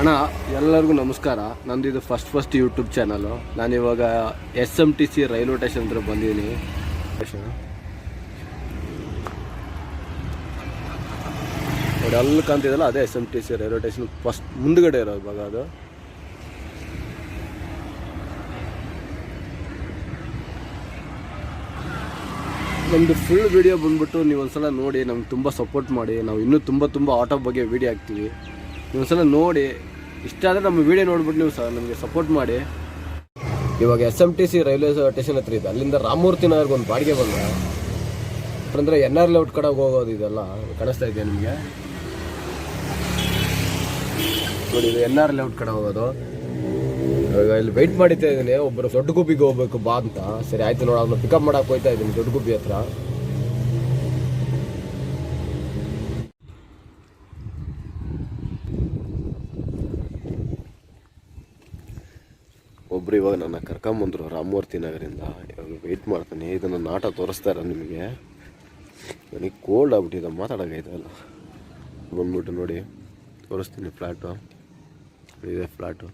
ಅಣ್ಣ ಎಲ್ಲರಿಗೂ ನಮಸ್ಕಾರ. ನಂದು ಇದು ಫಸ್ಟ್ ಯೂಟ್ಯೂಬ್ ಚಾನಲು. ನಾನಿವಾಗ SMTC ರೈಲ್ವೆ ಸ್ಟೇಷನ್ ಹತ್ರ ಬಂದಿದ್ದೀನಿ. ನೋಡಿ ಅಲ್ಲಿ ಕಾಣ್ತಿದ್ದಲ್ಲ, ಅದೇ SMTC ರೈಲ್ವೆ ಸ್ಟೇಷನ್ ಫಸ್ಟ್ ಮುಂದ್ಗಡೆ ಇರೋದು ಭಾಗ ಅದು. ನಮ್ಮದು ಫುಲ್ ವಿಡಿಯೋ ಬಂದ್ಬಿಟ್ಟು ನೀವು ಒಂದ್ಸಲ ನೋಡಿ, ನಮ್ಗೆ ತುಂಬ ಸಪೋರ್ಟ್ ಮಾಡಿ. ನಾವು ಇನ್ನೂ ತುಂಬ ಆಟೋ ಬಗ್ಗೆ ವಿಡಿಯೋ ಹಾಕ್ತೀವಿ. ನೀವು ಒಂದ್ಸಲ ನೋಡಿ, ಇಷ್ಟ ಆದರೆ ನಮ್ಮ ವಿಡಿಯೋ ನೋಡ್ಬಿಟ್ಟು ನೀವು ನಮಗೆ ಸಪೋರ್ಟ್ ಮಾಡಿ. ಇವಾಗ SMTC ರೈಲ್ವೆ ಸ್ಟೇಷನ್ ಹತ್ರ ಇದೆ. ಅಲ್ಲಿಂದ ರಾಮಮೂರ್ತಿ ನಗರ್ಗೆ ಒಂದು ಬಾಡಿಗೆ ಬಂದ ಅಂದರೆ NR ಲೇಔಟ್ ಕಡೆ ಹೋಗೋದು. ಇದೆಲ್ಲ ಕಾಣಿಸ್ತಾ ಇದೆ ನಿಮಗೆ ನೋಡಿ, ಇದು NR ಲೇಔಟ್ ಕಡೆ ಹೋಗೋದು. ಇವಾಗ ಇಲ್ಲಿ ವೆಯ್ಟ್ ಮಾಡಿತಾ ಇದ್ದೀನಿ. ಒಬ್ಬರು ದೊಡ್ಡ ಗುಬ್ಬಿಗೆ ಹೋಗ್ಬೇಕು ಬಾ ಅಂತ. ಸರಿ ಆಯ್ತು ನೋಡಿ, ಅದನ್ನ ಪಿಕಪ್ ಮಾಡಕ್ಕೆ ಹೋಗ್ತಾ ಇದ್ದೀನಿ ದೊಡ್ಡ ಗುಬ್ಬಿ ಹತ್ರ. ಒಬ್ರು ಇವಾಗ ನನ್ನ ಕರ್ಕೊಂಬಂದರು ರಾಮಮೂರ್ತಿ ನಗರಿಂದ. ಇವಾಗ ವೆಯ್ಟ್ ಮಾಡ್ತಾನೆ. ಇದು ನನ್ನ ಆಟ ತೋರಿಸ್ತಾರ ನಿಮಗೆ. ನನಗೆ ಕೋಲ್ಡ್ ಆಗ್ಬಿಟ್ಟಿದೆ, ಮಾತಾಡೋಕ್ಕಾಯ್ತಲ್ಲ. ಬಂದ್ಬಿಟ್ಟು ನೋಡಿ ತೋರಿಸ್ತೀನಿ. ಫ್ಲ್ಯಾಟು ಇದೆ, ಫ್ಲ್ಯಾಟು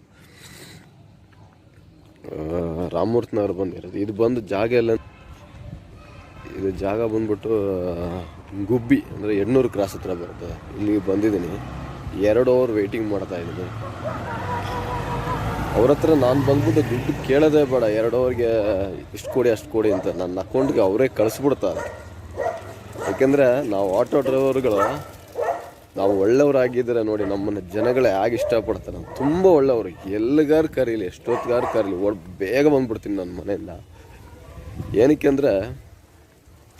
ರಾಮಮೂರ್ತಿ ನಗರ ಬಂದಿರೋದು. ಇದು ಬಂದು ಜಾಗ ಎಲ್ಲ, ಇದು ಜಾಗ ಬಂದ್ಬಿಟ್ಟು ಗುಬ್ಬಿ ಅಂದರೆ 800 ಕ್ರಾಸ್ ಹತ್ರ ಬರುತ್ತೆ. ಇಲ್ಲಿಗೆ ಬಂದಿದ್ದೀನಿ. 2 ಅವರ್ ವೆಯ್ಟಿಂಗ್ ಮಾಡ್ತಾ ಇದ್ದೀನಿ. ಅವ್ರ ಹತ್ರ ನಾನು ಬಂದ್ಬಿಟ್ಟು ದುಡ್ಡು ಕೇಳೋದೇ ಬೇಡ. 2 ಅವರ್ಗೆ ಇಷ್ಟು ಕೊಡಿ ಅಷ್ಟು ಕೊಡಿ ಅಂತ ನನ್ನ ಅಕೌಂಟ್ಗೆ ಅವರೇ ಕಳಿಸ್ಬಿಡ್ತಾರೆ. ಯಾಕೆಂದರೆ ನಾವು ಆಟೋ ಡ್ರೈವರ್ಗಳು, ನಾವು ಒಳ್ಳೆಯವರಾಗಿದ್ದರೆ ನೋಡಿ ನಮ್ಮನ್ನು ಜನಗಳೇ ಹೇಗೆ ಇಷ್ಟಪಡ್ತಾರೆ. ತುಂಬ ಒಳ್ಳೆಯವರು. ಎಲ್ಲಿಗಾರು ಕರೀಲಿ, ಎಷ್ಟೊತ್ತಿಗಾರು ಕರೀಲಿ, ಬೇಗ ಬಂದ್ಬಿಡ್ತೀನಿ ನನ್ನ ಮನೆಯಿಂದ. ಏನಕ್ಕೆ ಅಂದರೆ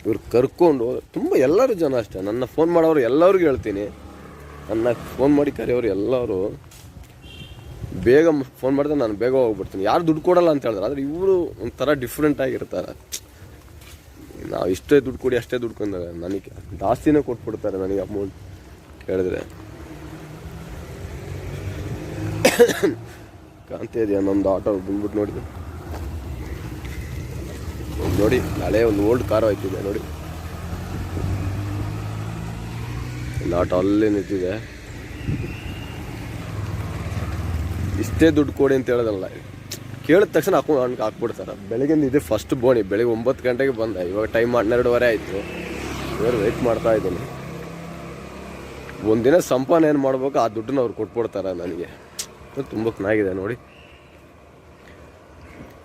ಇವ್ರು ಕರ್ಕೊಂಡು ತುಂಬ ಎಲ್ಲರೂ ಜನ ಅಷ್ಟೇ. ನನ್ನ ಫೋನ್ ಮಾಡೋರು ಎಲ್ಲರಿಗೂ ಹೇಳ್ತೀನಿ, ನನ್ನ ಫೋನ್ ಮಾಡಿ ಕರೆಯೋರು ಎಲ್ಲರೂ ಬೇಗ ಫೋನ್ ಮಾಡಿದ್ರೆ ನಾನು ಬೇಗ ಹೋಗ್ಬಿಡ್ತೀನಿ. ಯಾರು ದುಡ್ಡು ಕೊಡಲ್ಲ ಅಂತ ಹೇಳಿದ್ರೆ, ಆದರೆ ಇವರು ಒಂಥರ ಡಿಫ್ರೆಂಟ್ ಆಗಿರ್ತಾರೆ. ನಾವು ಇಷ್ಟೇ ದುಡ್ಡು ಕೊಡಿ ಅಷ್ಟೇ ದುಡ್ಡು ಕೊಂಡಾಗ ನನಗೆ ಜಾಸ್ತಿನೇ ಕೊಟ್ಬಿಡ್ತಾರೆ ನನಗೆ ಅಮೌಂಟ್ ಕೇಳಿದ್ರೆ. ಕಾಣ್ತಾ ಇದೆಯಾ ನಮ್ಮದು ಆಟೋ ಬಂದ್ಬಿಟ್ಟು ನೋಡಿದೆ ನೋಡಿ. ಹಳೆ ಒಂದು ಓಲ್ಡ್ ಕಾರು ಆಯ್ತಿದೆ ನೋಡಿ. ಇಲ್ಲಿ ಆಟೋ ಅಲ್ಲೇ ನಿಂತಿದೆ. ಇಷ್ಟೇ ದುಡ್ಡು ಕೊಡಿ ಅಂತ ಹೇಳೋದಲ್ಲ, ಕೇಳಿದ ತಕ್ಷಣ ಅಕೌಂಟ್ ಹಾಕ್ಬಿಡ್ತಾರೆ. ಬೆಳಗ್ಗಿಂದ ಇದೆ ಫಸ್ಟ್ ಬೋಣಿ. ಬೆಳಗ್ಗೆ 9 ಗಂಟೆಗೆ ಬಂದ. ಇವಾಗ ಟೈಮ್ 12:30 ಆಯಿತು. ಇವರು ವೆಯ್ಟ್ ಮಾಡ್ತಾ ಇದ್ದೀನಿ. ಒಂದಿನ ಸಂಪಾದನೆ ಏನು ಮಾಡ್ಬೇಕು, ಆ ದುಡ್ಡನ್ನ ಅವ್ರು ಕೊಟ್ಬಿಡ್ತಾರೆ ನನಗೆ. ತುಂಬ ಚೆನ್ನಾಗಿದೆ ನೋಡಿ.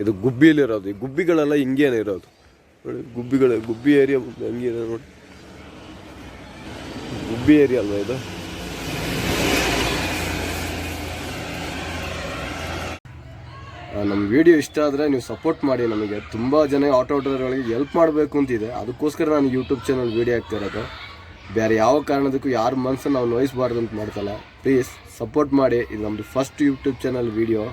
ಇದು ಗುಬ್ಬಿಯಲ್ಲಿರೋದು. ಈ ಗುಬ್ಬಿಗಳೆಲ್ಲ ಹಿಂಗೇನೆ ಇರೋದು ನೋಡಿ. ಗುಬ್ಬಿ ಏರಿಯಾ ಹೆಂಗಿದೆ ನೋಡಿ. ಗುಬ್ಬಿ ಏರಿಯಾ ಅಲ್ವಾ ಇದು. ನಮ್ಮ ವಿಡಿಯೋ ಇಷ್ಟ ಆದರೆ ನೀವು ಸಪೋರ್ಟ್ ಮಾಡಿ. ನಮಗೆ ತುಂಬ ಜನ ಆಟೋ ಡ್ರೈವರ್ಗಳಿಗೆ ಹೆಲ್ಪ್ ಮಾಡಬೇಕು ಅಂತಿದೆ. ಅದಕ್ಕೋಸ್ಕರ ನಾನು ಯೂಟ್ಯೂಬ್ ಚಾನಲ್ ವಿಡಿಯೋ ಹಾಕ್ತಾ ಇರೋದು. ಬೇರೆ ಯಾವ ಕಾರಣದಕ್ಕೂ ಯಾರ ಮನಸ್ಸನ್ನು ನಾವು ನೋಯಿಸಬಾರ್ದು ಅಂತ ಮಾಡ್ತಲ್ಲ. ಪ್ಲೀಸ್ ಸಪೋರ್ಟ್ ಮಾಡಿ. ಇದು ನಮ್ಮದು ಫಸ್ಟ್ ಯೂಟ್ಯೂಬ್ ಚಾನಲ್ ವಿಡಿಯೋ.